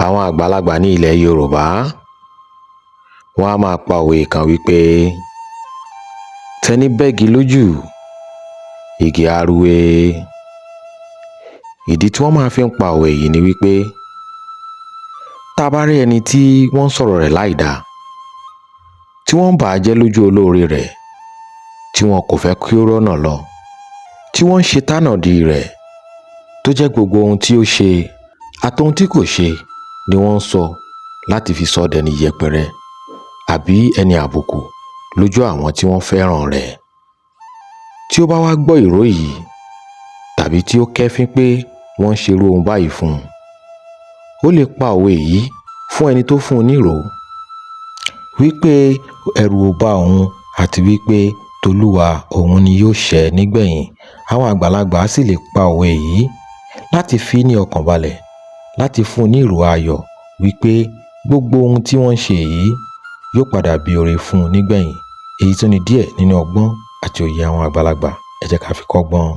Àwọn àgbàlagbà ní ilẹ̀ Yorùbá wọ́n á máa pa òwe kan wípé tẹni bẹ́gi lójú igi á rúwé. Ìdí tí wọ́n máa fi ń pa òwe yìí ni wípé tá a bá rí ẹni tí wọ́n ń sọ̀rọ̀ rẹ̀ láìda, tí wọ́n ń bà á jẹ́ lójú olóore rẹ̀, tí wọn kò fẹ́ kí ó rọ́nà lọ, tí wọ́n ń ṣe tánàdí rẹ̀, tó jẹ́ gbogbo ohun tí ó ṣe àtohun tí kò ṣe ni wọ́n ń sọ láti fi sọ dẹni yẹpẹrẹ àbí ẹni àbùkù lójú àwọn tí wọ́n fẹ́ràn rẹ̀. Tí ó bá wá gbọ́ ìró yìí tàbí tí ó kẹ́fín pé wọ́n ń ṣerú ohun báyìí fún un, ó lè pa òwe yìí fún ẹni tó fún un nírò wípé ẹ̀rù ò bá òun àti wípé tolúwa òun ni yóò ṣẹ nígbẹ̀yìn. Àwọn àgbàlagbà sì lè pa òwe yìí láti fi ní ọkàn balẹ̀, láti fún un ní ìrò ayọ̀ wípé gbogbo ohun tí wọ́n ń ṣe yìí yóò padà bí oore fún un nígbẹ̀yìn. Èyí tún ni díẹ̀ nínú ọgbọ́n àti òye àwọn àgbàlagbà. Ẹ jẹ́ ká fi kọ́gbọ́n.